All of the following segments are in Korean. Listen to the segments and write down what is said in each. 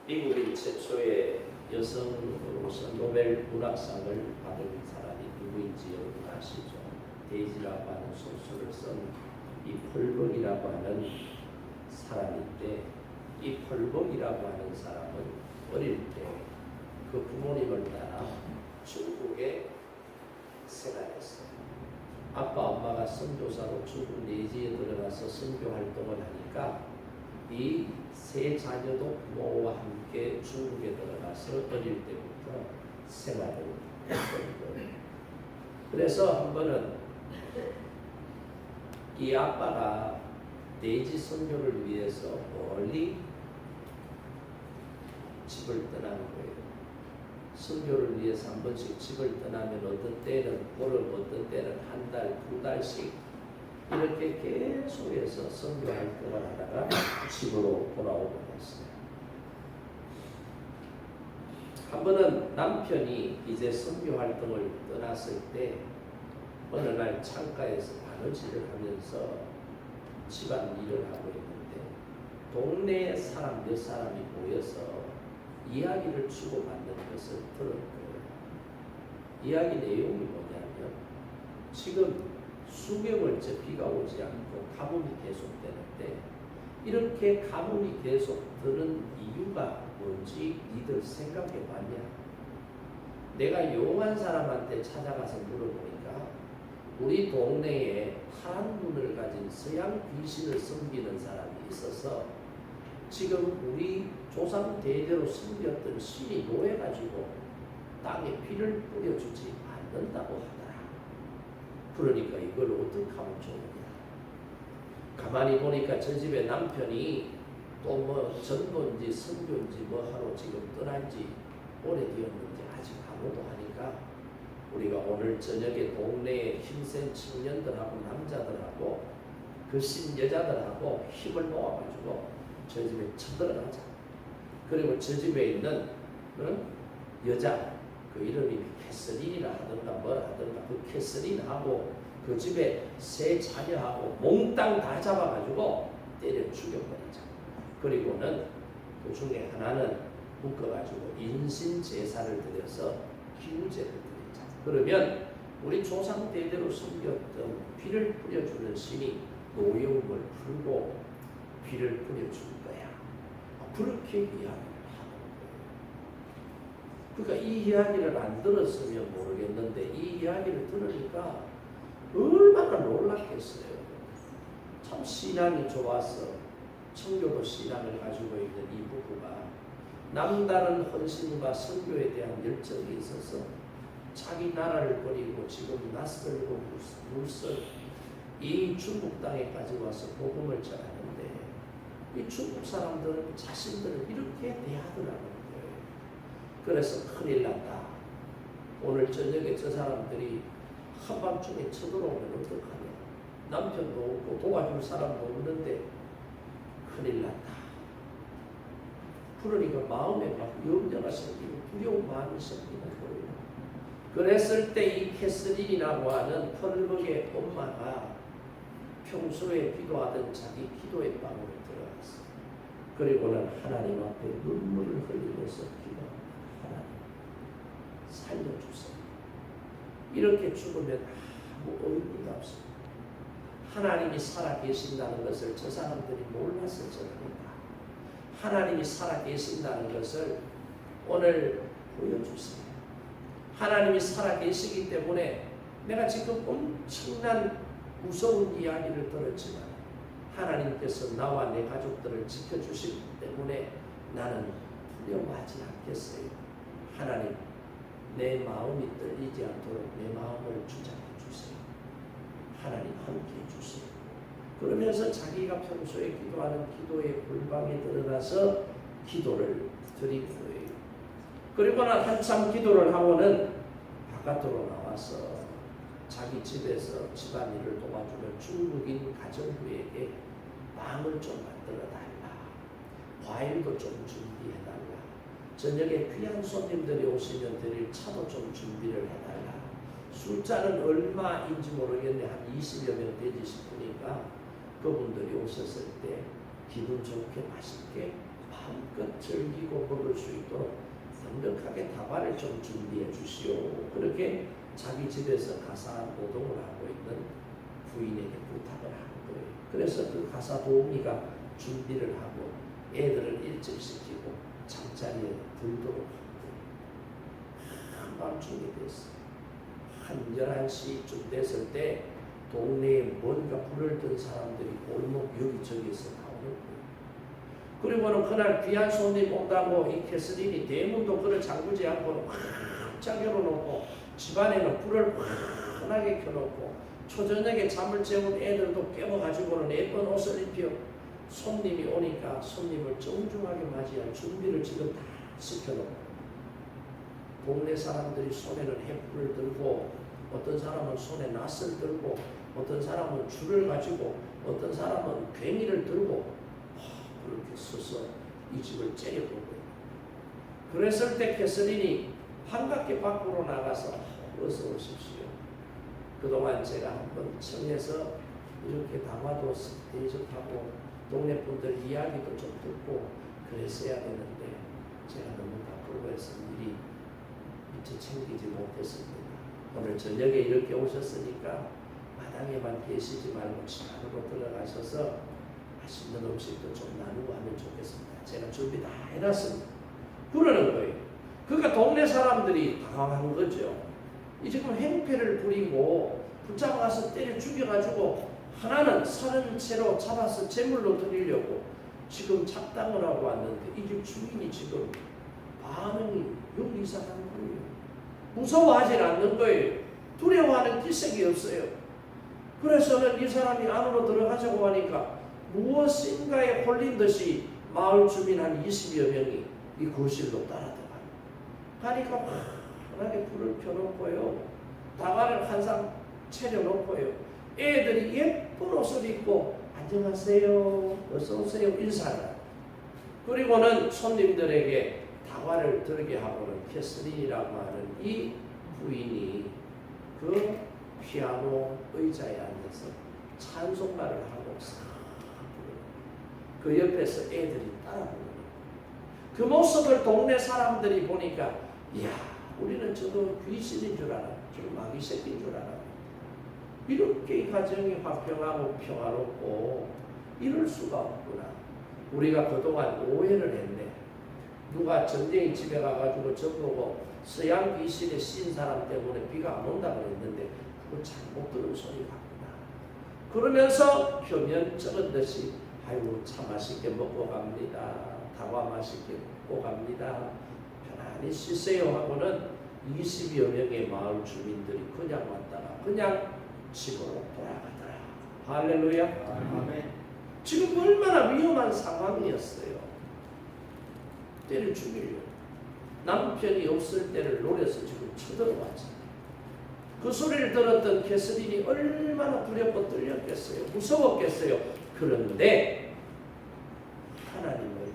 미국인 최초의 여성으로서 노벨 문학상을 받은 사람이 누구인지 여러분 아시죠? 데이지라고 하는 소설을 쓴 이 펄벅이라고 하는 사람인데, 이 펄벅이라고 하는 사람은 어릴 때 그 부모님을 따라 중국에 생활했어요. 아빠 엄마가 선교사로 중국 내지에 들어가서 선교 활동을 하니까 이 세 자녀도 부모와 함께 중국에 들어가서 어릴 때부터 생활을 했거든요. 그래서 한 번은 이 아빠가 내지 선교를 위해서 멀리 집을 떠나는 거예요. 선교를 위해서 한 번씩 집을 떠나면 어떤 때는 보름, 어떤 때는 한 달, 두 달씩 이렇게 계속해서 선교 활동을 하다가 집으로 돌아오곤 했어요. 한 번은 남편이 이제 선교 활동을 떠났을 때 어느 날 창가에서 바느질을 하면서 집안 일을 하고 있는데 동네 사람 몇 사람이 모여서 이야기를 주고받는 것을 들은 거예요. 이야기 내용이 뭐냐면 지금 수개월째 비가 오지 않고 가뭄이 계속되는데 이렇게 가뭄이 계속 드는 이유가 뭔지 니들 생각해봤냐? 내가 용한 사람한테 찾아가서 물어보니까 우리 동네에 파란 눈을 가진 서양 귀신을 섬기는 사람이 있어서 지금 우리 조상 대대로 섬겼던 신이 노해가지고 땅에 비를 뿌려주지 않는다고 하더라. 그러니까 이걸 어떻게 하면 좋느냐. 가만히 보니까 저 집에 남편이 또 뭐 전도인지 선교인지 뭐 하러 지금 떠난지 오래되었는지 아직 아무도 하니까 우리가 오늘 저녁에 동네에 힘센 청년들하고 남자들하고 그 신 여자들하고 힘을 모아가지고 저 집에 쳐들어가자. 그리고 저 집에 있는 여자 그 이름이 캐서린이라 하든가 뭐라 하든가 그 캐서린하고 그 집에 세 자녀하고 몽땅 다 잡아가지고 때려 죽여버리자. 그리고는 그 중에 하나는 묶어가지고 인신 제사를 드려서 기우제를 드리자. 그러면 우리 조상 대대로 섬겼던 비를 뿌려주는 신이 노여움을 풀고 비를 뿌려줄 거야. 그렇게 이야기를 하는 거예요. 그러니까 이 이야기를 안 들었으면 모르겠는데 이 이야기를 들으니까 얼마나 놀랐겠어요. 참 신앙이 좋아서 청교도 신앙을 가지고 있는 이 부부가 남다른 헌신과 선교에 대한 열정이 있어서 자기 나라를 버리고 지금 낯설고 물설 이 중국 땅에까지 와서 복음을 전하는데 이 중국 사람들은 자신들을 이렇게 대하더라는 거예요. 그래서 큰일 났다. 오늘 저녁에 저 사람들이 한밤중에 쳐들어오면 어떡하냐. 남편도 없고 도와줄 사람도 없는데 큰일 났다. 그러니까 마음에 막 염려가 생기고 두려운 마음이 생기는 거예요. 그랬을 때 이 캐서린이라고 하는 펄벅의 엄마가 평소에 기도하던 자기 기도의 방으로 들어갔어요. 그리고는 하나님 앞에 눈물을 흘리면서 기도합니다. 하나님 살려주세요. 이렇게 죽으면 아무 의미가 없습니다. 하나님이 살아계신다는 것을 저 사람들이 몰라서 저럽니다. 하나님이 살아계신다는 것을 오늘 보여주세요. 하나님이 살아계시기 때문에 내가 지금 엄청난 무서운 이야기를 들었지만 하나님께서 나와 내 가족들을 지켜주시기 때문에 나는 두려워하지 않겠어요. 하나님 내 마음이 떨리지 않도록 내 마음을 주장해 주세요. 하나님 함께 해주세요. 그러면서 자기가 평소에 기도하는 기도의 골방에 들어가서 기도를 드린 거예요. 그리고는 한참 기도를 하고는 바깥으로 나와서 자기 집에서 집안일을 도와주는 중국인 가정부에게 빵을 좀 만들어 달라. 과일도 좀 준비해 달라. 저녁에 귀한 손님들이 오시면 드릴 차도 좀 준비를 해달라. 숫자는 얼마인지 모르겠네. 한 20여 명 되지 싶으니까 그분들이 오셨을 때 기분 좋게 맛있게 마음껏 즐기고 먹을 수 있도록 넉넉하게 다발을 좀 준비해 주시오. 그렇게 자기 집에서 가사 노동을 하고 있는 부인에게 부탁을 하는 거예요. 그래서 그 가사 도우미가 준비를 하고 애들을 일찍시키고 잠자리에 들도록 하고 한밤중에 됐어요. 한 11시쯤 됐을 때 동네에 뭔가 불을 든 사람들이 골목 여기저기서 나오는 거예요. 그리고는 그날 귀한 손님 온다고 이 캐서린이 대문도 그를 잠그지 않고 확 열어놓고 집안에는 불을 환하게 켜놓고 초저녁에 잠을 재운 애들도 깨워가지고는 예쁜 옷을 입혀 손님이 오니까 손님을 정중하게 맞이할 준비를 지금 다 시켜놓고 동네 사람들이 손에는 횃불을 들고 어떤 사람은 손에 낫을 들고 어떤 사람은 줄을 가지고 어떤 사람은 괭이를 들고 그렇게 서서 이 집을 째려본 거예요. 그랬을 때 캐서린이 반갑게 밖으로 나가서 어서 오십시오. 그동안 제가 한번 청해서 이렇게 담화도 대접하고 동네 분들 이야기도 좀 듣고 그랬어야 되는데 제가 너무 바쁘고 해서 일이 미처 챙기지 못했습니다. 오늘 저녁에 이렇게 오셨으니까 마당에만 계시지 말고 집 안으로 들어가셔서 맛있는 음식도 좀 나누고 하면 좋겠습니다. 제가 준비 다 해놨습니다. 그러는 거예요. 그러니까 동네 사람들이 당황한 거죠. 이 지금 행패를 부리고 붙잡아서 때려 죽여가지고 하나는 사는 채로 잡아서 제물로 드리려고 지금 작당을 하고 왔는데 이 집 주인이 지금 반응이 영 이상한 거예요. 무서워하지 않는 거예요. 두려워하는 기색이 없어요. 그래서는 이 사람이 안으로 들어가자고 하니까 무엇인가에 홀린 듯이 마을 주민 한 20여 명이 이 거실로 따라들어가요. 가니까 환하게 불을 켜놓고요. 다발을 한 상 차려놓고요. 애들이 예쁜 옷을 입고 안녕하세요, 어서 오세요 인사를 하고 그리고는 손님들에게 다발을 들게 하고는 캐서린이라고 하는 이 부인이 그 피아노 의자에 앉아서 찬송가를 하고 그 옆에서 애들이 따라 부르는 그 모습을 동네 사람들이 보니까 이야 우리는 저거 귀신인 줄 알아, 저 마귀 새끼인 줄 알아. 이렇게 이 가정이 화평하고 평화롭고 이럴 수가 없구나. 우리가 그동안 오해를 했네. 누가 전쟁이 집에 가가지고 저보고 서양 귀신에 씌인 사람 때문에 비가 안 온다 그랬는데 그거 잘못 들은 소리 같구나. 그러면서 표면적인 듯이 아이고 차 맛있게 먹고 갑니다. 다과 맛있게 먹고 갑니다. 편안히 쉬세요 하고는 20여 명의 마을 주민들이 그냥 왔다가 그냥 집으로 돌아가더라. 할렐루야. 아멘. 지금 얼마나 위험한 상황이었어요. 때를 죽이려고. 남편이 없을 때를 노려서 지금 쳐들어왔잖아요. 그 소리를 들었던 캐서린이 얼마나 두렵고 떨렸겠어요. 무서웠겠어요. 그런데 하나님을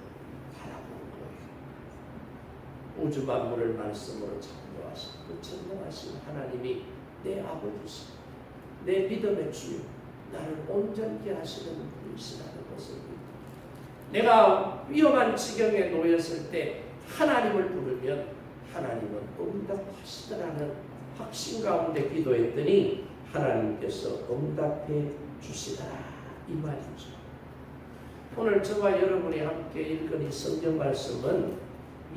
바라보는 거예요. 우주 만물을 말씀으로 창조하신 그 전능하신 하나님이 내 아버지시고 내 믿음의 주요 나를 온전케 하시는 분이시라는 것을 믿고 내가 위험한 지경에 놓였을 때 하나님을 부르면 하나님은 응답하시더라는 확신 가운데 기도했더니 하나님께서 응답해 주시더라 이 말이죠. 오늘 저와 여러분이 함께 읽은 이 성경 말씀은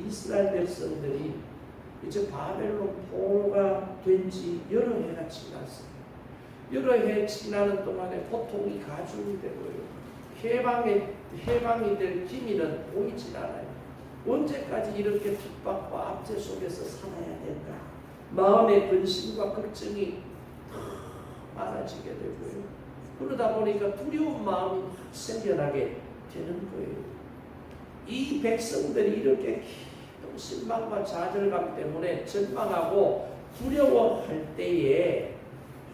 이스라엘 백성들이 이제 바벨론 포로가 된 지 여러 해가 지났습니다. 여러 해 지나는 동안에 고통이 가중이 되고요. 해방이 될 기미는 보이질 않아요. 언제까지 이렇게 핍박과 압제 속에서 살아야 될까? 마음의 근심과 걱정이 많아지게 되고요. 그러다 보니까 두려운 마음이 생겨나게 되는 거예요. 이 백성들이 이렇게 실망과 좌절감 때문에 절망하고 두려워할 때에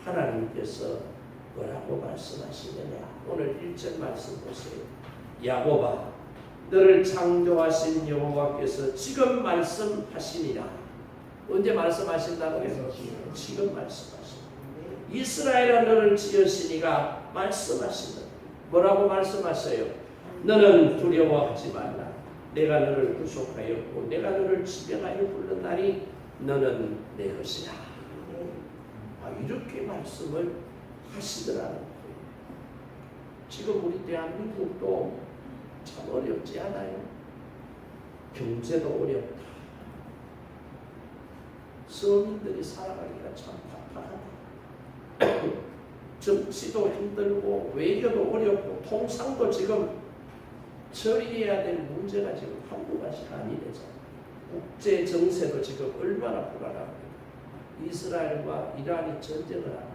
하나님께서 뭐라고 말씀하시느냐. 오늘 1절 말씀 보세요. 야곱아 너를 창조하신 여호와께서 지금 말씀하시니라. 언제 말씀하신다고요? 지금 말씀하신다. 이스라엘아 너를 지으시니가 말씀하신다. 뭐라고 말씀하세요? 너는 두려워하지 말라. 내가 너를 구속하였고 내가 너를 지명하여 불렀나니 너는 내 것이라. 이렇게 말씀을 하시더라는 거예요. 지금 우리 대한민국도 참 어렵지 않아요? 경제도 어렵다. 서민들이 살아가기가 참 답답하다. 정치도 힘들고 외교도 어렵고 통상도 지금 처리해야 될 문제가 지금 한두 가지가 아니래잖아요. 국제 정세도 지금 얼마나 불안합니까? 이스라엘과 이란이 전쟁을 하고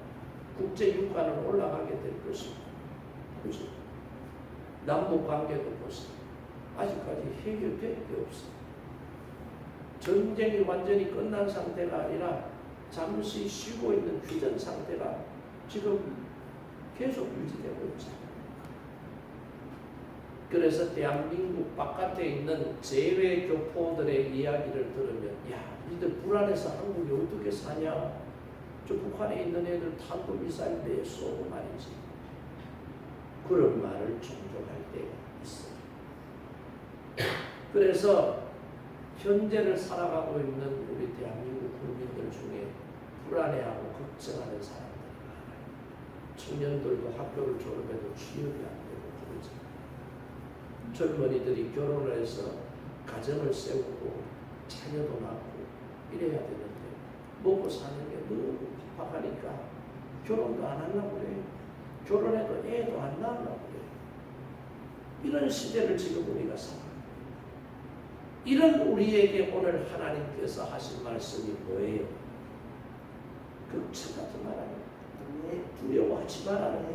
국제 유가는 올라가게 될 것이고, 그죠? 남북 관계도 보세요. 아직까지 해결될 게 없어요. 전쟁이 완전히 끝난 상태가 아니라 잠시 쉬고 있는 휴전 상태가 지금 계속 유지되고 있잖아요. 그래서 대한민국 바깥에 있는 재외 교포들의 이야기를 들으면 니들 불안해서 한국이 어떻게 사냐? 저 북한에 있는 애들 탄도미사일 내 쏘고 말이지. 그런 말을 종종 할 때가 있어요. 그래서 현재를 살아가고 있는 우리 대한민국 국민들 중에 불안해하고 걱정하는 사람들이 많아요. 청년들도 학교를 졸업해도 취업이 안 되고 그러죠. 젊은이들이 결혼을 해서 가정을 세우고 자녀도 낳고 이래야 되는데 먹고 사는 게 너무 팍팍하니까 결혼도 안 하려고 그래요. 결혼해도 애도 안 낳으려고 그래요. 이런 시대를 지금 우리가 살아요. 이런 우리에게 오늘 하나님께서 하신 말씀이 뭐예요? 걱정하지 말아요. 두려워하지 말아요.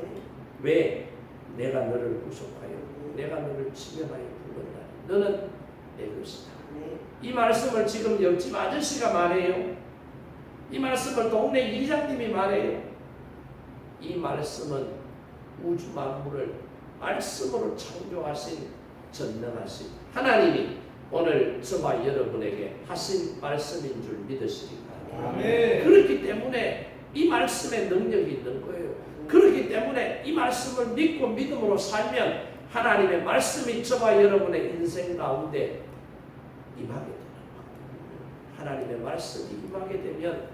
왜? 내가 너를 구속하여 내가 너를 지명하여 불렀나니 너는 내 것이다. 이 말씀을 지금 옆집 아저씨가 말해요. 이 말씀을 동네 이장님이 말해요. 이 말씀은 우주 만물을 말씀으로 창조하신 전능하신 하나님이 오늘 저와 여러분에게 하신 말씀인 줄 믿으시기 바랍니다. 그렇기 때문에 이 말씀에 능력이 있는 거예요. 그렇기 때문에 이 말씀을 믿고 믿음으로 살면 하나님의 말씀이 저와 여러분의 인생 가운데 임하게 되는 거예요. 하나님의 말씀이 임하게 되면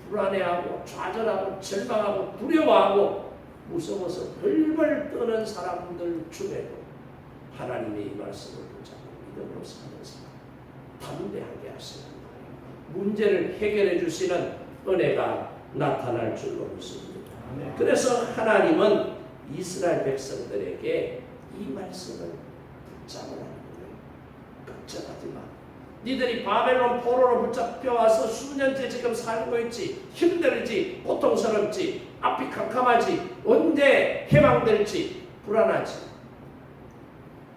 불안해하고 좌절하고 절망하고 두려워하고 무서워서 벌벌 떠는 사람들 중에도 하나님의 이 말씀을 붙잡고 믿음으로 사는 사람 담대하게 하시는 거예요. 문제를 해결해 주시는 은혜가 나타날 줄로 믿습니다. 그래서 하나님은 이스라엘 백성들에게 이 말씀을 붙잡으라는 거예요. 걱정하지 마. 니들이 바벨론 포로로 붙잡혀와서 수년째 지금 살고 있지. 힘들지, 고통스럽지, 앞이 캄캄하지, 언제 해방될지 불안하지.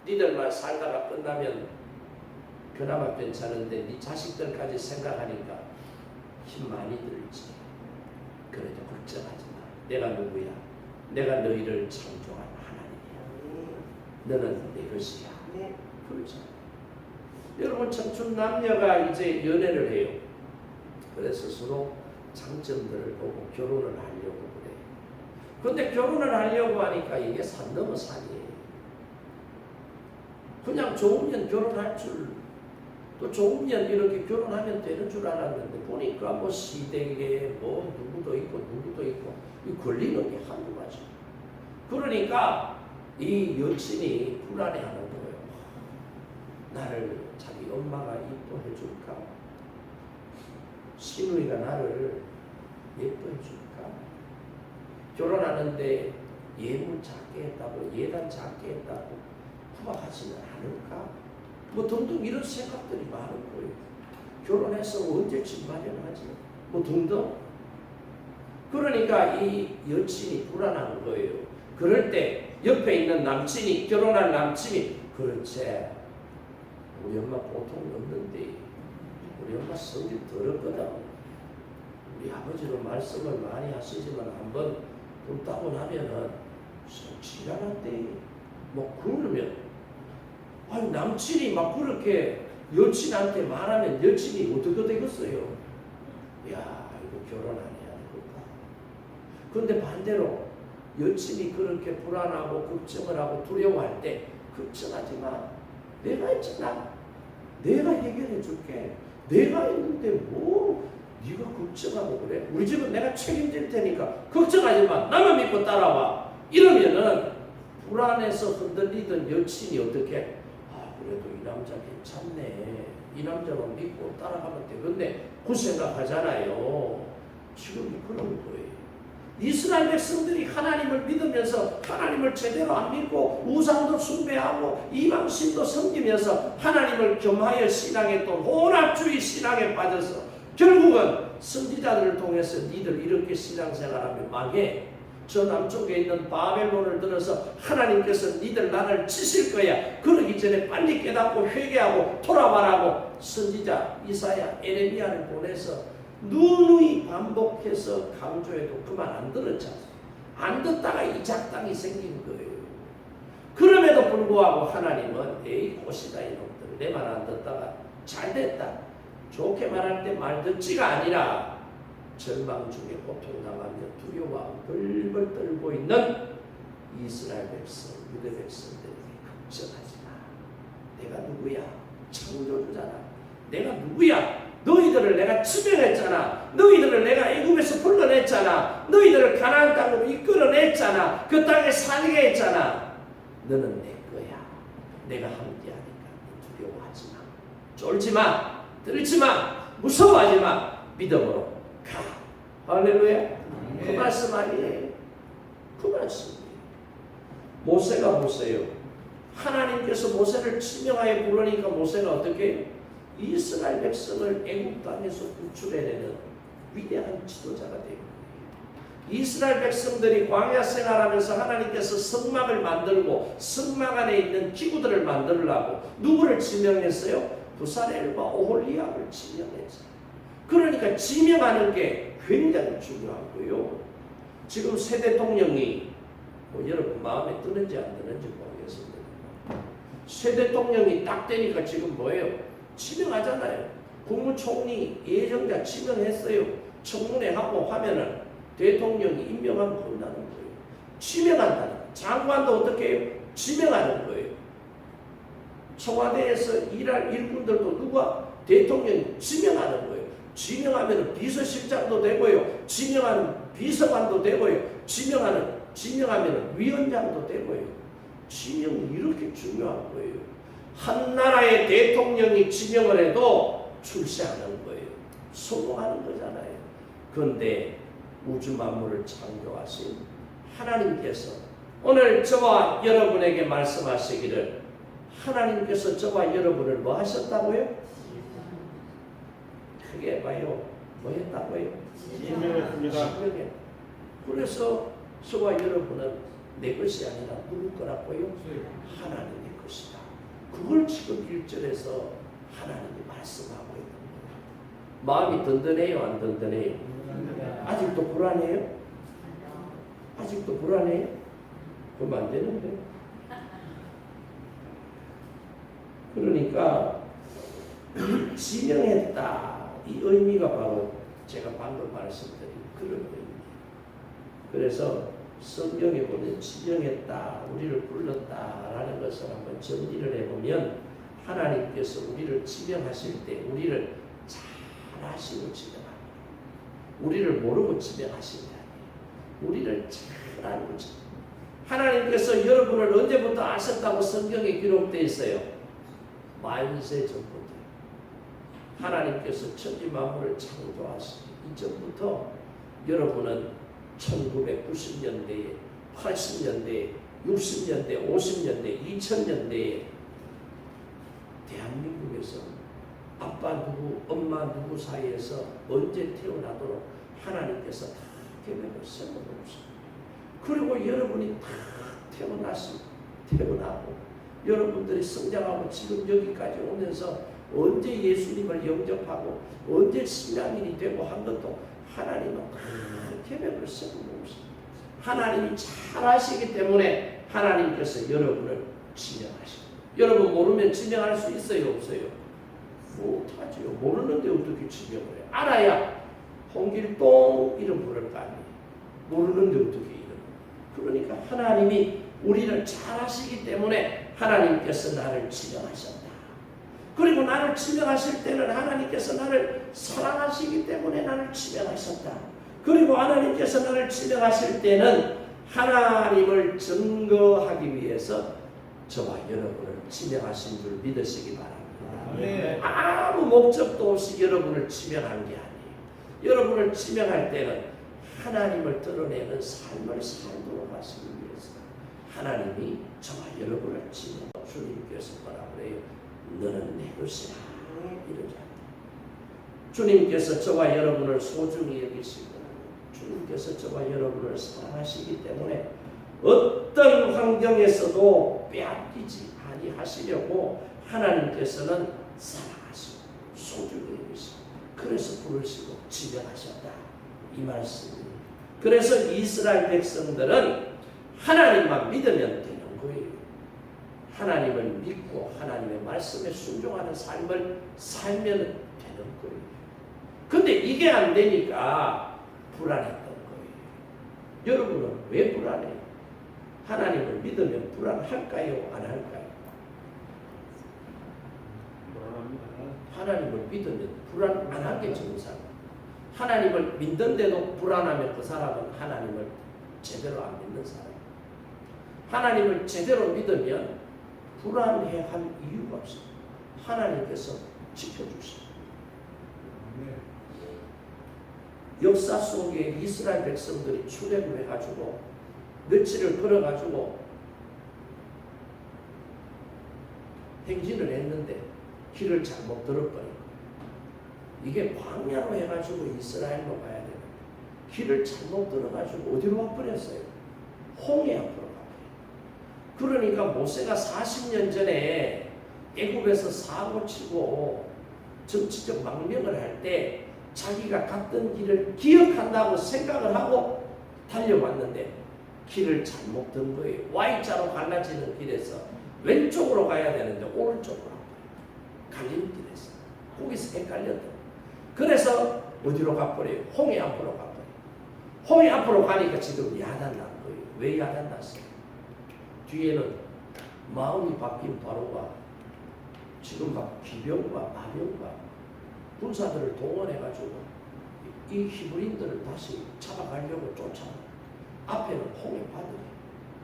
니들만 살다가 끝나면 그나마 괜찮은데 네 자식들까지 생각하니까 힘 많이 들지. 그래도 걱정하지 마. 내가 누구야? 내가 너희를 창조한 하나님이야. 너는 내 것이야. 그렇죠. 여러분 청춘 남녀가 이제 연애를 해요. 그래서 서로 장점들을 보고 결혼을 하려고 그래요. 그런데 결혼을 하려고 하니까 이게 산 넘어 산이에요. 그냥 좋으면 결혼할 줄, 또 좋으면 이렇게 결혼하면 되는 줄 알았는데 보니까 뭐 시댁에 뭐 누구도 있고 이 걸리는 게 한두 가지. 그러니까 이 여친이 불안해하는 거예요. 나를 자기 엄마가 이뻐해 줄까? 시누이가 나를 예뻐해 줄까? 결혼하는데 예물 작게 했다고 예단 작게 했다고 구박하지는 않을까? 뭐 등등 이런 생각들이 많은 거예요. 결혼해서 언제쯤 마련하지? 뭐 등등. 그러니까 이 여친이 불안한 거예요. 그럴 때 옆에 있는 남친이 결혼한 남친이 그렇지. 우리 엄마 보통 없는데 우리 엄마 성질 더럽거든. 우리 아버지는 말씀을 많이 하시지만 한번 굶다고 나면은 지랄한데 뭐 그러면 아니 남친이 막 그렇게 여친한테 말하면 여친이 어떻게 되겠어요? 야 이거 결혼 안 해야 되겠다. 그런데 반대로 여친이 그렇게 불안하고 걱정을 하고 두려워할 때 걱정하지 마. 내가 있잖아. 내가 해결해 줄게. 내가 있는데 뭐 네가 걱정하고 그래. 우리 집은 내가 책임질 테니까 걱정하지 마. 나만 믿고 따라와. 이러면은 불안해서 흔들리던 여친이 어떻게? 아, 그래도 이 남자 괜찮네. 이 남자만 믿고 따라가면 되겠네. 그 생각하잖아요. 지금 그런 거예요. 이스라엘 백성들이 하나님을 믿으면서 하나님을 제대로 안 믿고 우상도 숭배하고 이방신도 섬기면서 하나님을 겸하여 신앙했던 혼합주의 신앙에 빠져서 결국은 선지자들을 통해서 니들 이렇게 신앙생활하면 망해. 저 남쪽에 있는 바벨론을 들어서 하나님께서 니들 나를 치실 거야. 그러기 전에 빨리 깨닫고 회개하고 돌아와라고 선지자 이사야, 에레미야를 보내서 누누이 반복해서 강조해도 그만 안 들었잖아. 안 듣다가 이 작당이 생긴 거예요. 그럼에도 불구하고 하나님은 에이 고시다 이놈들 내 말 안 듣다가 잘 됐다. 좋게 말할 때 말 듣지가 아니라 절망 중에 고통당하며 두려워하고 벌벌 떨고 있는 이스라엘 백성, 유대 백성들에게 걱정하지 마. 내가 누구야? 창조주잖아. 내가 누구야? 너희들을 내가 지명했잖아. 너희들을 내가 애굽에서 불러냈잖아. 너희들을 가나안 땅으로 이끌어냈잖아. 그 땅에 살게 했잖아. 너는 내 거야. 내가 함께하니까 두려워하지 마. 쫄지 마. 들지 마. 무서워하지 마. 믿음으로 가. 할렐루야. 그 말씀 아니에요. 그 말씀이에요. 모세가 보세요. 하나님께서 모세를 지명하여 부르니까 모세가 어떻게 해요? 이스라엘 백성을 애국 땅에서 구출해내는 위대한 지도자가 되는 거예요. 이스라엘 백성들이 광야 생활하면서 하나님께서 성막을 만들고 성막 안에 있는 기구들을 만들려고 누구를 지명했어요? 부사렐과 오홀리압을 지명했어요. 그러니까 지명하는 게 굉장히 중요한 거예요. 지금 새 대통령이 여러분 마음에 드는지 안 드는지 모르겠습니다. 새 대통령이 딱 되니까 지금 뭐예요? 지명하잖아요. 국무총리 예정자 지명했어요. 청문회 하고 하면은 대통령이 임명하면 끝나는 거예요. 지명한다는 거예요. 장관도 어떻게 해요? 지명하는 거예요. 청와대에서 일할 일꾼들도 누가? 대통령이 지명하는 거예요. 지명하면 비서실장도 되고요. 지명하는 비서관도 되고요. 지명하면 위원장도 되고요. 지명이 이렇게 중요한 거예요. 한 나라의 대통령이 지명을 해도 출세하는 거예요. 성공하는 거잖아요. 그런데 우주 만물을 창조하신 하나님께서 오늘 저와 여러분에게 말씀하시기를 하나님께서 저와 여러분을 뭐 하셨다고요? 크게 봐요. 뭐 했다고요? 지명했습니다. 그래서 저와 여러분은 내 것이 아니라 누구 거라고요? 하나님의 것이다. 그걸 지금 1절에서 하나님이 말씀하고 있는 거예요. 마음이 든든해요? 안 든든해요? 아직도 불안해요? 아직도 불안해요? 그러면 안 되는데. 그러니까 지명했다. 이 의미가 바로 제가 방금 말씀드린 그런 의미입니다. 그래서 성경에 보면 지명했다, 우리를 불렀다라는 것을 한번 정리를 해보면 하나님께서 우리를 지명하실 때 우리를 잘 아시고 지명합니다. 우리를 모르고 지명하신 게 아니에요. 우리를 잘 알고 지명합니다. 하나님께서 여러분을 언제부터 아셨다고 성경에 기록되어 있어요? 만세 전부터. 하나님께서 천지 만물을 창조하시기 이전부터 여러분은 1990년대에, 80년대에, 60년대, 50년대, 2000년대에 대한민국에서 아빠 누구, 엄마 누구 사이에서 언제 태어나도록 하나님께서 다 계획을 세워놓으셨습니다. 그리고 여러분이 다 태어나고 여러분들이 성장하고 지금 여기까지 오면서 언제 예수님을 영접하고 언제 신앙인이 되고 한 것도 하나님은 다 계획을 세워놓으십니다. 하나님이 잘 아시기 때문에 하나님께서 여러분을 지명하십니다. 여러분 모르면 지명할 수 있어요? 없어요? 못하지요. 모르는데 어떻게 지명을 해요? 알아야 홍길동 이름 부를 거 아니에요. 모르는데 어떻게 이름. 그러니까 하나님이 우리를 잘 아시기 때문에 하나님께서 나를 지명하셨다. 그리고 나를 지명하실 때는 하나님께서 나를 사랑하시기 때문에 나를 지명하셨다. 그리고 하나님께서 나를 지명하실 때는 하나님을 증거하기 위해서 저와 여러분을 지명하신 줄 믿으시기 바랍니다. 네. 아무 목적도 없이 여러분을 지명한 게 아니에요. 여러분을 지명할 때는 하나님을 드러내는 삶을 살도록 하시기 위해서 하나님이 저와 여러분을 지명. 주님께서 뭐라 그래요? 너는 내 것이라 이러지 않아요. 주님께서 저와 여러분을 소중히 여기시고 주님께서 저와 여러분을 사랑하시기 때문에 어떤 환경에서도 빼앗기지 아니하시려고 하나님께서는 사랑하시고 소중히 여기시고 그래서 부르시고 지명하셨다 이 말씀입니다. 그래서 이스라엘 백성들은 하나님만 믿으면 되는 거예요. 하나님을 믿고 하나님의 말씀에 순종하는 삶을 살면 되는 거예요. 근데 이게 안 되니까 불안했던 거예요. 여러분은 왜 불안해요? 하나님을 믿으면 불안할까요? 안 할까요? 하나님을 믿으면 불안 안 하게 정상. 하나님을 믿는데도 불안하면 그 사람은 하나님을 제대로 안 믿는 사람. 하나님을 제대로 믿으면 불안해할 이유가 없어요. 하나님께서 지켜주십니다. 역사 속에 이스라엘 백성들이 출애굽을 해가지고 며칠을 걸어가지고 행진을 했는데 길을 잘못 들었거든요. 이게 광야로 해가지고 이스라엘로 가야 되는데 길을 잘못 들어가지고 어디로 와버렸어요? 홍해 앞으로 가버려요. 그러니까 모세가 40년 전에 애굽에서 사고치고 정치적 망명을 할 때 자기가 갔던 길을 기억한다고 생각을 하고 달려왔는데 길을 잘못 든 거예요. Y자로 갈라지는 길에서 왼쪽으로 가야 되는데 오른쪽으로 가버려요. 갈림길에서. 거기서 헷갈렸다. 그래서 어디로 가버려요? 홍해 앞으로 가버려요. 홍해 앞으로 가니까 지금 야단 난 거예요. 왜 야단 났어요? 뒤에는 마음이 바뀐 바로가 지금 막 기병과 마병과 군사들을 동원해가지고 이 히브리인들을 다시 잡아가려고 쫓아가. 앞에는 홍해 바다예요.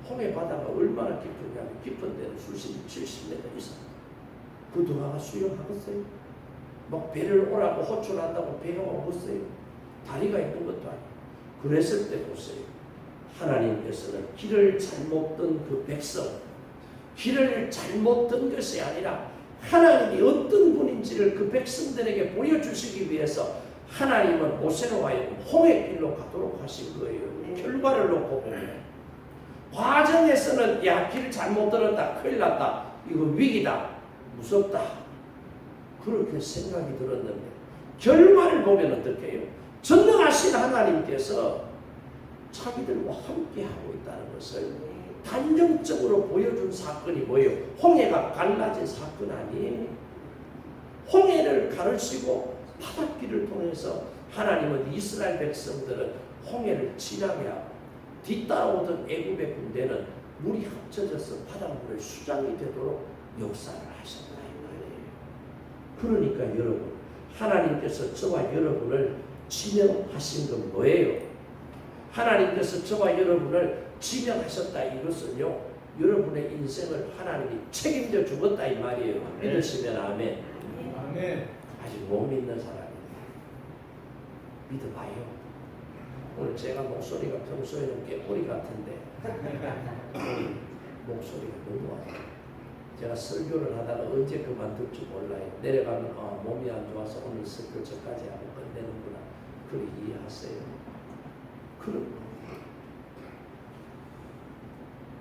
홍해 바다가 얼마나 깊으냐면 깊은 데는 수심 70m 이상. 그 누가 수영하겠어요? 막 배를 오라고 호출한다고 배가 오겠어요? 다리가 있는 것도 아니에요. 그랬을 때 보세요. 하나님께서는 길을 잘못 든 그 백성, 길을 잘못 든 것이 아니라 하나님이 어떤 분인지를 그 백성들에게 보여주시기 위해서 하나님은 모세로 하여금 홍해길로 가도록 하신 거예요. 결과를 놓고 보면 과정에서는 야, 길 잘못 들었다, 큰일 났다, 이거 위기다, 무섭다 그렇게 생각이 들었는데 결과를 보면 어떻게 해요? 전능하신 하나님께서 자기들과 함께하고 있다는 것을 단정적으로 보여준 사건이 뭐예요? 홍해가 갈라진 사건 아니에요? 홍해를 가르치고 바닷길을 통해서 하나님은 이스라엘 백성들은 홍해를 지나게 하고 뒤따라오던 애굽의 군대는 물이 합쳐져서 바닷물의 수장이 되도록 역사를 하셨다 이 말이에요. 그러니까 여러분, 하나님께서 저와 여러분을 지명하신 건 뭐예요? 하나님께서 저와 여러분을 지명하셨다 이것은요, 여러분의 인생을 하나님이 책임져 주었다 이 말이에요. 믿으시면 아멘. 아멘. 아직 못 믿는 사람이 믿어봐요. 오늘 제가 목소리가 평소에는 꽤 꼬리 같은데 목소리가 너무 와요. 제가 설교를 하다가 언제 그만둘지 몰라요. 내려가면 몸이 안 좋아서 오늘 설교 저까지 하고 끝내는구나. 그걸 이해하세요. 그럼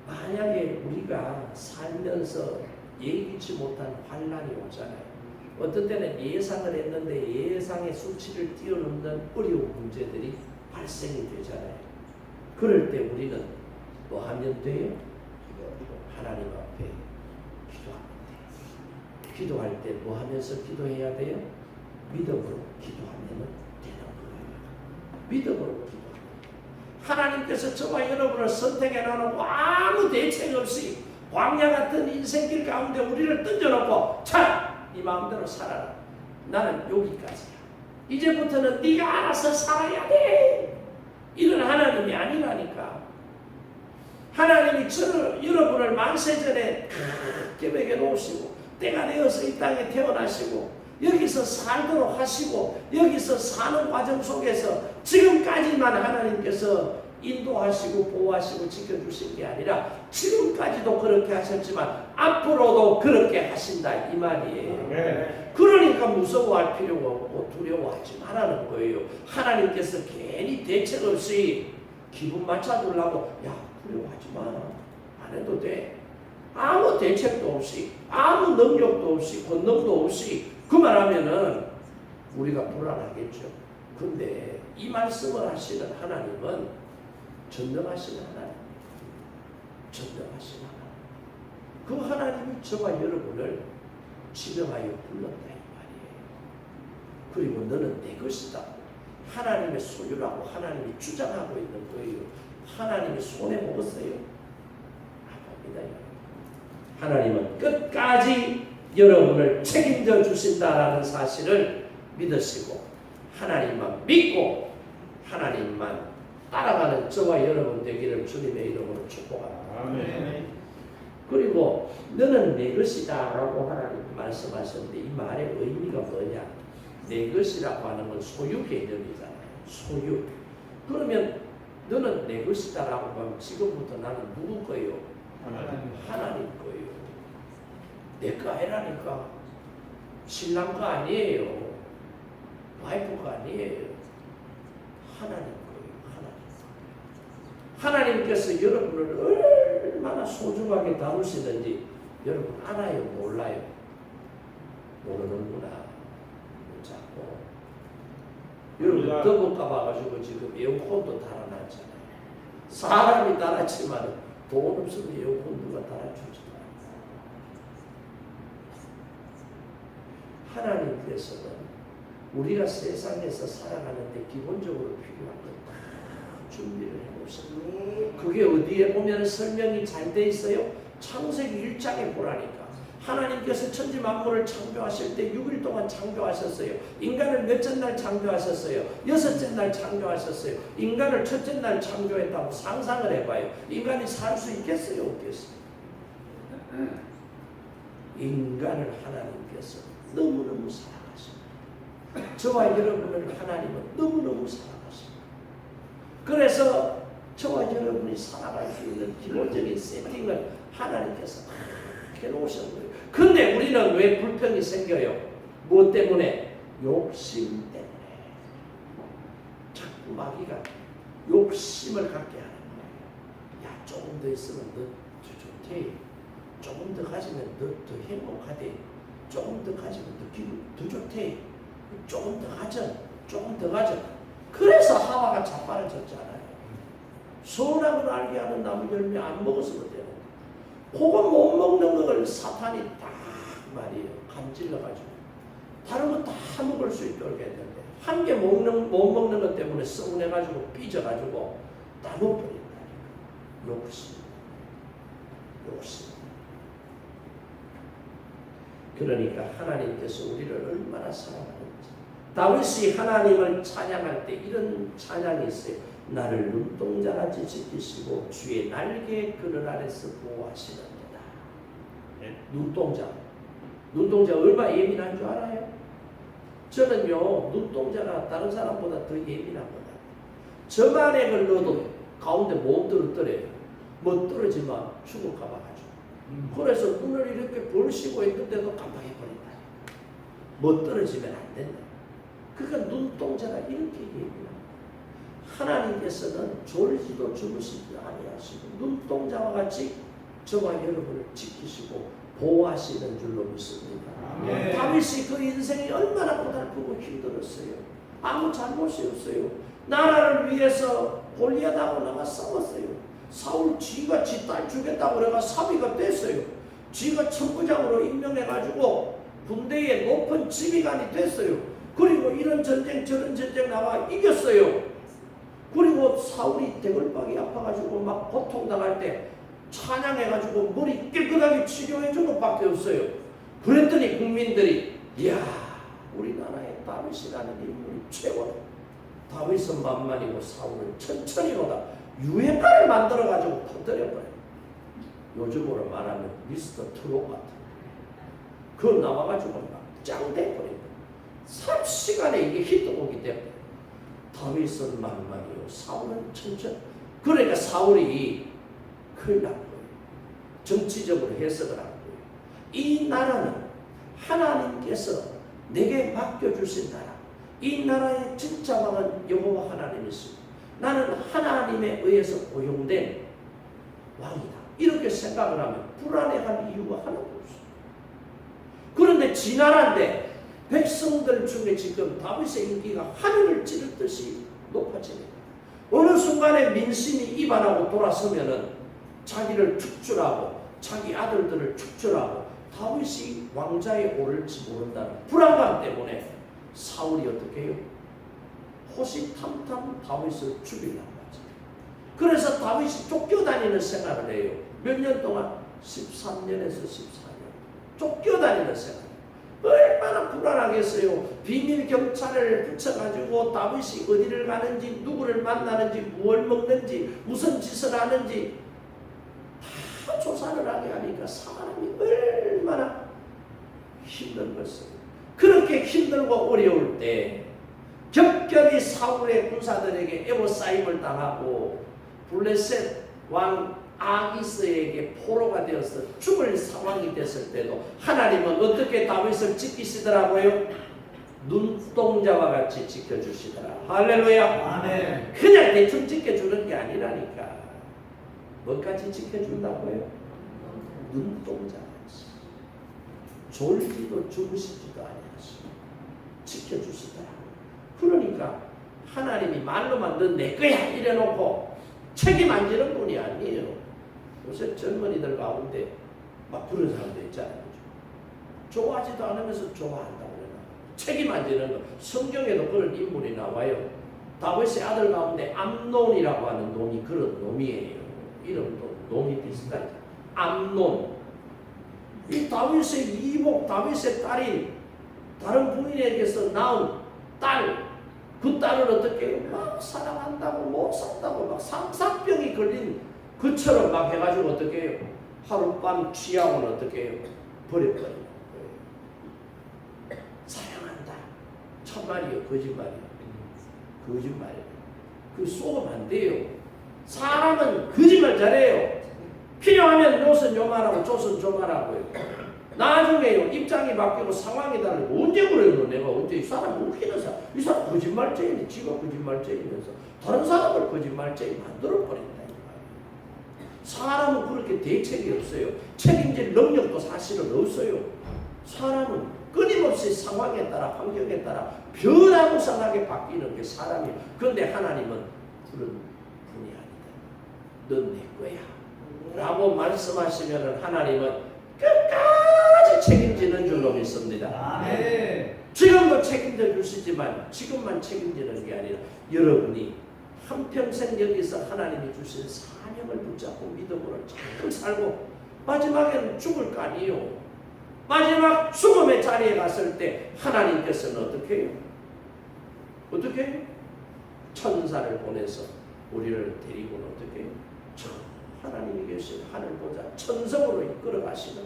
만약에 우리가 살면서 예기치 못한 환난이 오잖아요. 어떤 때는 예상을 했는데 예상의 수치를 뛰어넘는 어려운 문제들이 발생이 되잖아요. 그럴 때 우리는 뭐 하면 돼요? 하나님 앞에 기도하면 돼요. 기도할 때 뭐 하면서 기도해야 돼요? 믿음으로 기도하면 되는 거예요. 믿음으로 기도하면 돼요. 하나님께서 저와 여러분을 선택해 놓고 아무 대책 없이 광야 같은 인생길 가운데 우리를 던져놓고 자, 네 마음대로 살아라. 나는 여기까지야. 이제부터는 네가 알아서 살아야 돼. 이런 하나님이 아니라니까. 하나님이 저를 여러분을 만세전에 계획해 놓으시고 때가 되어서 이 땅에 태어나시고 여기서 살도록 하시고 여기서 사는 과정 속에서 지금까지만 하나님께서 인도하시고 보호하시고 지켜주신 게 아니라 지금까지도 그렇게 하셨지만 앞으로도 그렇게 하신다 이 말이에요. 그러니까 무서워할 필요가 없고 두려워하지 말라는 거예요. 하나님께서 괜히 대책 없이 기분 맞춰주려고 야 두려워하지 마. 안 해도 돼. 아무 대책도 없이 아무 능력도 없이 권능도 없이 그만하면은 우리가 불안하겠죠. 근데 이 말씀을 하시는 하나님은 전능하신 하나님, 전능하신 하나님. 그 하나님이 저와 여러분을 지명하여 불렀다 이 말이에요. 그리고 너는 내 것이다. 하나님의 소유라고 하나님이 주장하고 있는 거예요. 하나님이 손해 먹었어요? 아닙니다. 하나님은 끝까지 여러분을 책임져 주신다라는 사실을 믿으시고 하나님만 믿고 하나님만 따라가는 저와 여러분 되기를 주님의 이름으로 축복합니다. 아멘. 그리고 너는 내 것이다 라고 하나님 말씀하셨는데 이 말의 의미가 뭐냐? 내 것이라고 하는 건 소유 개념이잖아요. 소유. 그러면 너는 내 것이다 라고 하면 지금부터 나는 누구 거예요? 하나님 거예요. 내 거 아니라니까. 신랑 거 아니에요. 와이프가 아니에요. 하나님 거예요. 하나님께서 여러분을 얼마나 소중하게 다루시는지 여러분 알아요? 몰라요? 모르는구나. 자꾸 여러분 더울까 봐가지고 지금 에어컨도 달아놨잖아요. 사람이 달았지만 돈 없으면 에어컨 누가 달아주지 않아요. 하나님께서는 우리가 세상에서 살아가는데 기본적으로 필요한 것 다 준비를 해놓으셨어요. 그게 어디에 보면 설명이 잘 돼 있어요? 창세기 1장에 보라니까. 하나님께서 천지 만물을 창조하실 때 6일 동안 창조하셨어요. 인간을 몇째 날 창조하셨어요? 6째 날 창조하셨어요. 인간을 첫째 날 창조했다고 상상을 해봐요. 인간이 살 수 있겠어요? 없겠어요? 인간을 하나님께서 너무너무 사랑하십니다. 저와 여러분을 하나님은 너무너무 사랑하십니다. 그래서 저와 여러분이 살아갈 수 있는 기본적인 세팅을 하나님께서 해놓으신 거예요. 근데 우리는 왜 불평이 생겨요? 무엇 때문에? 욕심 때문에. 자꾸 마귀가 욕심을 갖게 하는 거예요. 야, 조금 더 있으면 너 더 좋대. 조금 더 가지면 너 더 행복하대. 조금 더 가지면 더 기분 더 좋대. 조금 더 가져. 조금 더 가져. 그래서 하와가 자빠져졌잖아요. 선악을 알게 하는 나무 열매 안 먹어서 그래요. 그거 못 먹는 걸 사탄이 딱 말이에요. 간질러가지고 다른 거 다 먹을 수 있도록 했는데 한 개 못 먹는 것 때문에 서운해가지고 삐져가지고 다 먹어버린다. 욕심. 그러니까 하나님께서 우리를 얼마나 사랑하는지. 다윗이 하나님을 찬양할 때 이런 찬양이 있어요. 나를 눈동자같이 지키시고 주의 날개 그늘 아래서 보호하시는도다. 눈동자 얼마나 예민한 줄 알아요? 저는요 눈동자가 다른 사람보다 더 예민한 것 같아요. 저만의 걸 넣어도 가운데 못 떨어뜨려요. 뭐 떨어지면 죽을까 봐 가지고. 그래서 눈을 이렇게 벌시고 있는데도 깜빡해버린다. 뭐 떨어지면 안 된다. 그러니까 눈동자가 이렇게 예민합니다. 하나님께서는 졸지도 주무시지 아니하시고 눈동자와 같이 저와 여러분을 지키시고 보호하시는 줄로 믿습니다. 다윗이 그 인생이 얼마나 고달프고 힘들었어요. 아무 잘못이 없어요. 나라를 위해서 골리앗하고 나가 싸웠어요. 사울 쥐가 지 딸 죽였다고 내가 사비가 됐어요. 쥐가 천부장으로 임명해가지고 군대의 높은 지휘관이 됐어요. 그리고 이런 전쟁 저런 전쟁 나와 이겼어요. 그리고 사울이 대걸박이 아파가지고 막 고통당할 때 찬양해가지고 머리 깨끗하게 치료해준 것밖에 없어요. 그랬더니 국민들이 이야 우리나라의 다윗이라는 인물이 최고다. 다윗은 만만이고 사울은 천천히 오다. 유행가를 만들어가지고 퍼뜨려버려요. 요즘으로 말하면 미스터 트롯 같은 그거 나와가지고 막 짱돼버리고 3시간에 이게 히트곡이 돼버려요. 다윗은 만만이요 사울은 천천히. 그러니까 사울이 큰일 난 거예요. 정치적으로 해석을 한 거예요. 이 나라는 하나님께서 내게 맡겨주신 나라. 이 나라의 진짜 왕은 여호와 하나님이십니다. 나는 하나님에 의해서 고용된 왕이다. 이렇게 생각을 하면 불안해할 이유가 하나도 없어요. 그런데 지 나라인데 백성들 중에 지금 다윗의 인기가 하늘을 찌를 듯이 높아집니다. 어느 순간에 민심이 이반하고 돌아서면은 자기를 축출하고 자기 아들들을 축출하고 다윗이 왕자에 오를지 모른다는 불안감 때문에 사울이 어떻게 해요? 호시탐탐 다윗을 죽이려고 하죠. 그래서 다윗이 쫓겨다니는 생활을 해요. 몇 년 동안? 13년에서 14년 쫓겨다니는 생활. 얼마나 불안하겠어요. 비밀 경찰을 붙여가지고 다윗이 어디를 가는지 누구를 만나는지 무엇을 먹는지 무슨 짓을 하는지 다 조사를 하게 하니까 사람이 얼마나 힘든 것입니다. 그렇게 힘들고 어려울 때 겹겹이 사울의 군사들에게 애워싸임을 당하고 블레셋 왕 아기스에게 포로가 되어서 죽을 상황이 됐을 때도 하나님은 어떻게 다윗을 지키시더라고요? 눈동자와 같이 지켜주시더라. 할렐루야. 아멘. 그냥 대충 지켜주는 게 아니라니까. 뭐까지 지켜준다고요? 눈동자 같이. 졸지도 주무시지도 아니하시고 지켜주시더라. 그러니까 하나님이 말로만 너 내 거야 이래놓고 책임 안 지는 분이 아니에요. 요새 젊은이들 가운데 막 그런 사람도 있잖아요. 좋아하지도 않으면서 좋아한다고 그러나 책임 안 지는 거. 성경에도 그런 인물이 나와요. 다윗의 아들 가운데 암논이라고 하는 놈이 그런 놈이에요. 이름도 놈이 비슷하죠. 암논. 이 다윗의 이복, 다윗의 딸인 다른 부인에게서 낳은 딸, 그 딸을 어떻게 해요? 막 사랑한다고 못 산다고 막 상사병이 걸린 그처럼 막 해가지고 어떻게 해요? 하룻밤 취하고는 어떻게 해요? 버려버리는 거예요. 사랑한다. 참말이요, 거짓말이요. 거짓말이에요. 그 쏘면 안 돼요. 사람은 거짓말 잘해요. 필요하면 요선 요만하고 조선 조만하고요. 나중에요 입장이 바뀌고 상황이 다르고 언제 그래요? 내가 언제 이 사람 웃기는 사람, 이 사람 거짓말쟁이네. 지가 거짓말쟁이면서 다른 사람을 거짓말쟁이 만들어버린다. 사람은 그렇게 대책이 없어요. 책임질 능력도 사실은 없어요. 사람은 끊임없이 상황에 따라 환경에 따라 변화무쌍하게 바뀌는 게 사람이에요. 그런데 하나님은 그런 분이 아니다. 넌 내 거야 라고 말씀하시면 하나님은 끝까지 책임지는 줄로 믿습니다. 아멘. 지금도 책임져 주시지만 지금만 책임지는 게 아니라 여러분이 한평생 여기서 하나님이 주신 사명을 붙잡고 믿음으로 잘 살고 마지막에는 죽을 거 아니에요. 마지막 죽음의 자리에 갔을 때 하나님께서는 어떻게 해요? 어떻게 해요? 천사를 보내서 우리를 데리고는 어떻게 해요? 하나님이 계신 하늘보다 천성으로 이끌어 가시는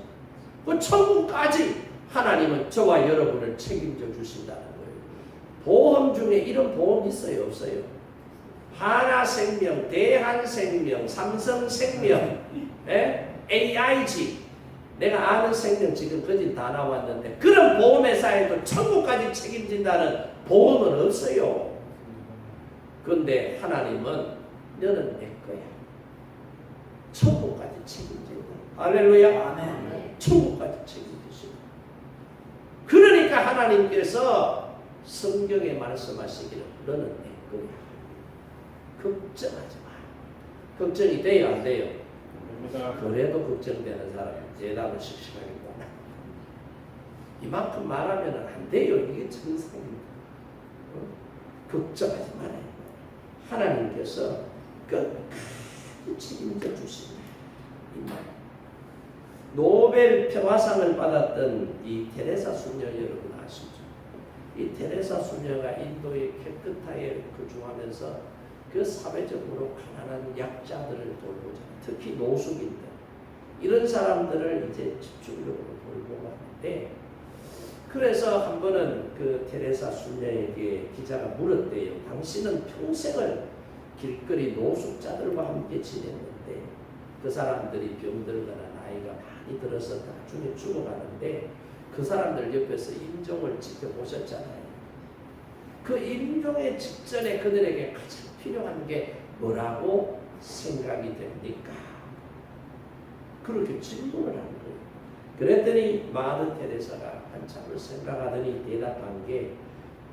그 천국까지 하나님은 저와 여러분을 책임져 주신다는 거예요. 보험 중에 이런 보험 있어요? 없어요? 하나생명, 대한생명, 삼성생명, AIG 내가 아는 생명 지금 거진 다 나왔는데 그런 보험회사에도 천국까지 책임진다는 보험은 없어요. 그런데 하나님은 너는 내 거야. 천국까지 책임진다. 할렐루야. 아멘. 천국까지 책임지시고. 그러니까 하나님께서 성경에 말씀하시기를 너는 내 거야. 걱정하지 마. 걱정이 돼요, 안 돼요? 그래도 걱정되는 사람 대답을 씩씩하게 못 해. 이만큼 말하면 안 돼요. 이게 정상입니다. 걱정하지 말아요. 하나님께서 끝까지 책임져 주십니다. 노벨 평화상을 받았던 이 테레사 수녀 여러분 아시죠? 이 테레사 수녀가 인도의 캘커타에 거주하면서 그 사회적으로 가난한 약자들을 돌보자. 특히 노숙인들 이런 사람들을 이제 집중적으로 돌보고 하는데, 그래서 한 번은 그 테레사 수녀에게 기자가 물었대요. 당신은 평생을 길거리 노숙자들과 함께 지냈는데 그 사람들이 병들거나 나이가 많이 들어서 나중에 죽어가는데 그 사람들 옆에서 임종을 지켜보셨잖아요. 그 임종의 직전에 그들에게 가장 필요한 게 뭐라고 생각이 됩니까? 그렇게 질문을 한 거예요. 그랬더니 마더 테레사가 한참을 생각하더니 대답한 게,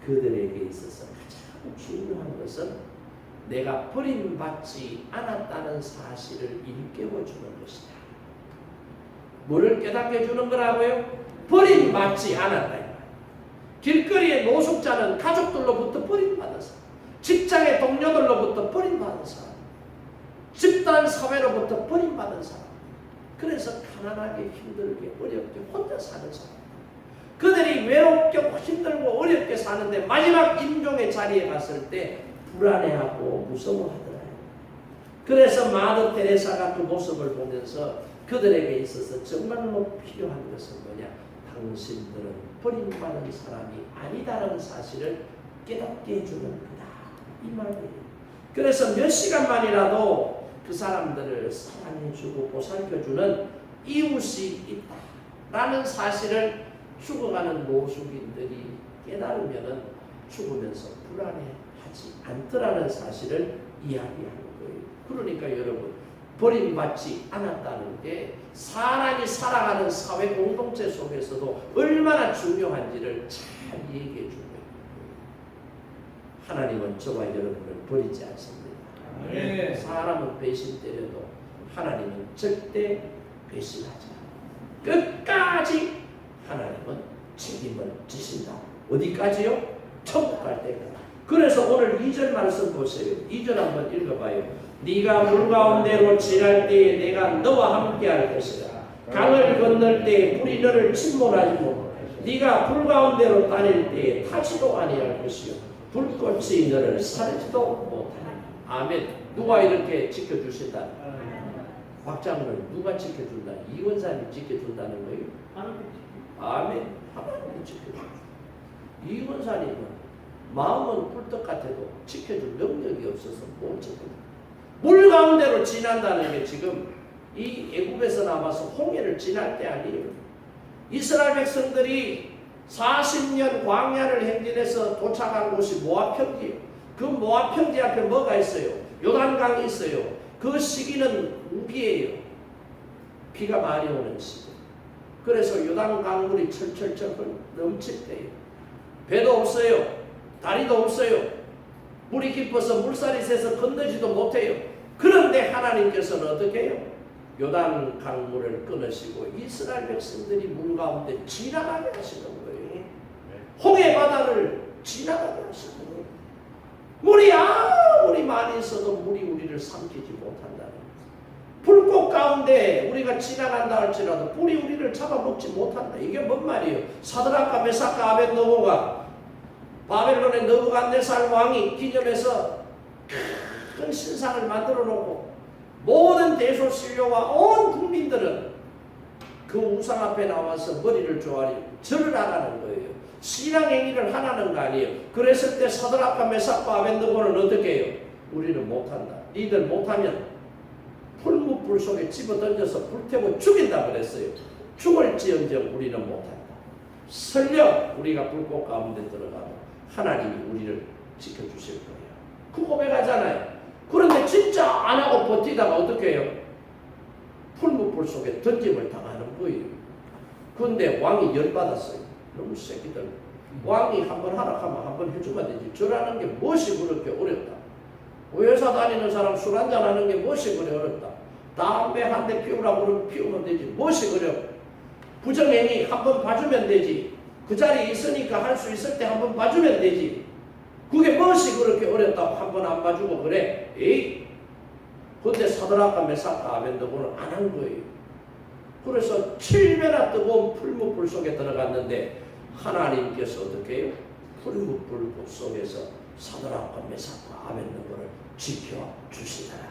그들에게 있어서 가장 중요한 것은 내가 버림받지 않았다는 사실을 일깨워주는 것이다. 뭐를 깨닫게 주는 거라고요? 버림받지 않았다. 길거리의 노숙자는 가족들로부터 버림받아서, 직장의 동료들로부터 버림받은 사람, 집단 사회로부터 버림받은 사람, 그래서 가난하게 힘들게 어렵게 혼자 사는 사람, 그들이 외롭게 힘들고 어렵게 사는데 마지막 임종의 자리에 갔을 때 불안해하고 무서워하더라고요. 그래서 마더 테레사가 그 모습을 보면서 그들에게 있어서 정말로 필요한 것은 뭐냐? 당신들은 버림받은 사람이 아니다라는 사실을 깨닫게 해주는 거다. 이 말이에요. 그래서 몇 시간만이라도 그 사람들을 사랑해주고 보살펴주는 이웃이 있다라는 사실을 죽어가는 노숙인들이 깨달으면 죽으면서 불안해하지 않더라는 사실을 이야기하는 거예요. 그러니까 여러분, 버림받지 않았다는 게 사람이 살아가는 사회 공동체 속에서도 얼마나 중요한지를 잘 얘기해 주는 거예요. 하나님은 저와 여러분을 버리지 않습니다. 네. 사람은 배신 때려도 하나님은 절대 배신하지 않아요. 끝까지 하나님은 책임을 지신다. 어디까지요? 천국 갈 때까지. 그래서 오늘 2절 말씀 보세요. 2절 한번 읽어봐요. 네가 물 가운데로 지날 때에 내가 너와 함께 할 것이다. 강을 건널 때에 불이 너를 침몰하지 못. 네가 불 가운데로 다닐 때에 타지도 아니할 것이요 불꽃이 너를 사르지도 못하리라. 아멘. 누가 이렇게 지켜주신다? 박장을 누가 지켜준다? 이원사님 지켜준다는 거예요? 아멘. 하나님이 지켜준다. 이원사님은 마음은 꿀떡 같아도 지켜줄 능력이 없어서 못 지켜준다. 물 가운데로 지난다는 게 지금 이 애굽에서 나와서 홍해를 지날 때 아니에요. 이스라엘 백성들이 40년 광야를 행진해서 도착한 곳이 모압 평지예요. 그 모압 평지 앞에 뭐가 있어요? 요단강이 있어요. 그 시기는 우기예요. 비가 많이 오는 시기. 그래서 요단강물이 철철철 넘칠 때예요. 배도 없어요. 다리도 없어요. 물이 깊어서 물살이 세서 건너지도 못해요. 그런데 하나님께서는 어떻게 해요? 요단 강물을 끊으시고 이스라엘 백성들이 물 가운데 지나가게 하시는 거예요. 홍해 바다를 지나가게 하시는 거예요. 물이 아무리 많이 있어도 물이 우리를 삼키지 못한다는 거예요. 불꽃 가운데 우리가 지나간다 할지라도 불이 우리를 잡아먹지 못한다. 이게 뭔 말이에요? 사드락과 메삭과 아벳느고가 바벨론의 느부갓네살 왕이 기념해서 큰 신상을 만들어 놓고 모든 대소신료와 온 국민들은 그 우상 앞에 나와서 머리를 조아리 절을 하라는 거예요. 신앙행위를 하라는 거 아니에요. 그랬을 때 사드락과 메삭과 아벳느고는 어떻게 해요? 우리는 못한다. 니들 못하면 풀무불 속에 집어던져서 불태워 죽인다 그랬어요. 죽을지언정 우리는 못한다. 설령 우리가 불꽃 가운데 들어가면 하나님이 우리를 지켜주실 거예요. 그 고백하잖아요. 그런데 진짜 안 하고 버티다가 어떻게 해요? 풀무불 속에 던짐을 당하는 거예요. 그런데 왕이 열받았어요. 너무 새끼들. 왕이 한번 하락하면 한번 해주면 되지. 저라는 게 무엇이 그렇게 어렵다. 회사 다니는 사람 술 한잔 하는 게 무엇이 그래 어렵다. 담배 한 대 피우라고 그러면 피우면 되지. 무엇이 그래. 부정행위 한번 봐주면 되지. 그 자리에 있으니까 할 수 있을 때 한번 봐주면 되지. 그게 무엇이 그렇게 어렵다고 한 번 안 봐주고 그래? 에이, 근데 사드락과 메삭과 아벤느고는 안 한 거예요. 그래서 7배나 뜨거운 풀무불 속에 들어갔는데 하나님께서 어떻게 해요? 풀무불 속에서 사드락과 메삭과 아벤느고를 지켜주시더라.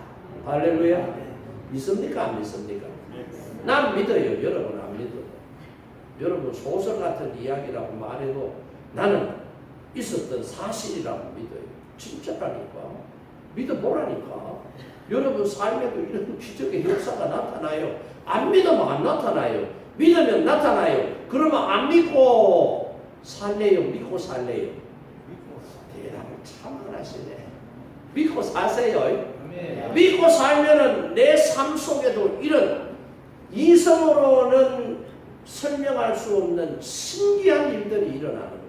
할렐루야. 믿습니까? 안 믿습니까? 난 믿어요. 여러분 안 믿어요. 여러분 소설 같은 이야기라고 말해도 나는 있었던 사실이라고 믿어요. 진짜라니까. 믿어보라니까. 여러분 삶에도 이런 기적의 역사가 나타나요. 안 믿으면 안 나타나요. 믿으면 나타나요. 그러면 안 믿고 살래요? 믿고 살래요? 대답을 참 안 하시네. 믿고 사세요. 믿고 살면은 내 삶 속에도 이런 이성으로는 설명할 수 없는 신기한 일들이 일어나는 거예요.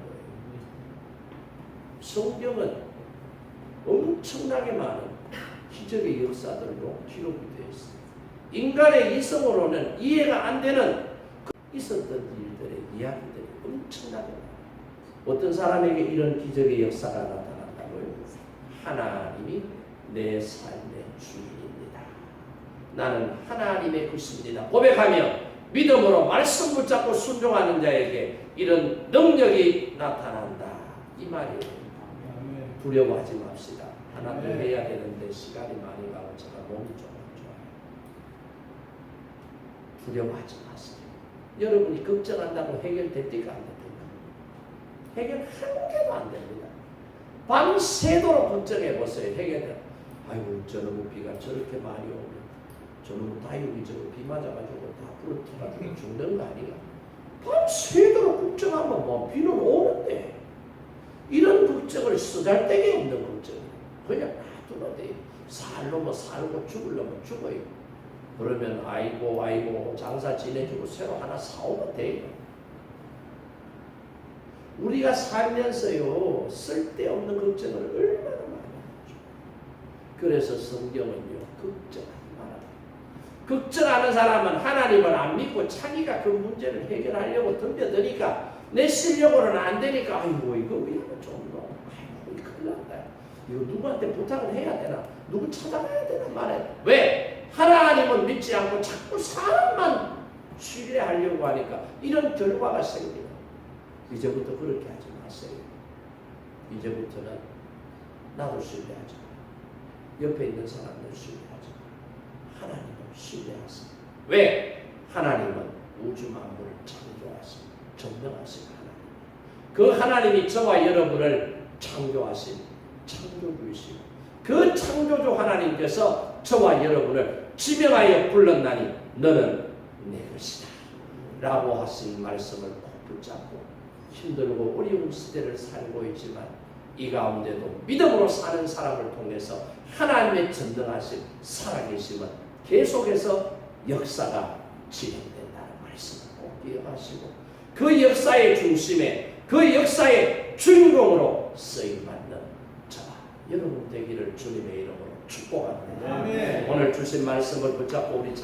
성경은 엄청나게 많은 기적의 역사들로 기록이 되어 있습니다. 인간의 이성으로는 이해가 안 되는 있었던 일들의 이야기들이 엄청나게 많아요. 어떤 사람에게 이런 기적의 역사가 나타난다고요? 하나님이 내 삶의 주인입니다. 나는 하나님의 것입니다. 고백하며 믿음으로 말씀 붙잡고 순종하는 자에게 이런 능력이 나타난다. 이 말이에요. 두려워하지 맙시다. 하나 더 해야 되는데 시간이 많이 가고 제가 몸이 좀 안 좋아요. 두려워하지 마세요. 여러분이 걱정한다고 해결됩니까? 안 됩니까? 해결 한 개도 안 됩니다. 밤새도록 걱정해 보세요. 해결돼. 아이고 저놈의 비가 저렇게 많이 오면 저놈의 다육이 저거 비 맞아가지고 다 부러뜨려가지고 죽는 거 아니야? 밤새도록 걱정하면 뭐 비는 오는데 이런 걱정을 쓰잘데기 없는 걱정이에요. 그냥 놔두면 돼요. 살려면 살고 죽으려면 죽어요. 그러면 아이고 장사 지내주고 새로 하나 사오면 돼요. 우리가 살면서요 쓸데없는 걱정을 얼마나 많이 하죠. 그래서 성경은요 걱정하지 말아요. 걱정하는 사람은 하나님을 안 믿고 자기가 그 문제를 해결하려고 덤벼드니까 내 실력으로는 안 되니까 아이고 이거 왜 하면 좀 더 아이고 큰일 난다. 이거 누구한테 부탁을 해야 되나? 누구 찾아가야 되나 말해. 왜? 하나님은 믿지 않고 자꾸 사람만 신뢰하려고 하니까 이런 결과가 생겨요. 이제부터 그렇게 하지 마세요. 이제부터는 나도 신뢰하지 마. 옆에 있는 사람들 신뢰하지 마. 하나님을 신뢰하세요. 왜? 하나님은 우주 만물을 창조하신 전능하신 하나님. 그 하나님이 저와 여러분을 창조하신 창조주이시고 그 창조주 하나님께서 저와 여러분을 지명하여 불렀나니 너는 내 것이다 라고 하신 말씀을 꼭 붙잡고 힘들고 어려운 시대를 살고 있지만 이 가운데도 믿음으로 사는 사람을 통해서 하나님의 전능하신 살아계심은 계속해서 역사가 진행된다는 말씀을 꼭 기억하시고 그 역사의 중심에 그 역사의 주인공으로 쓰임받는 저와 여러분 되기를 주님의 이름으로 축복합니다. 오늘 주신 말씀을 붙잡고 우리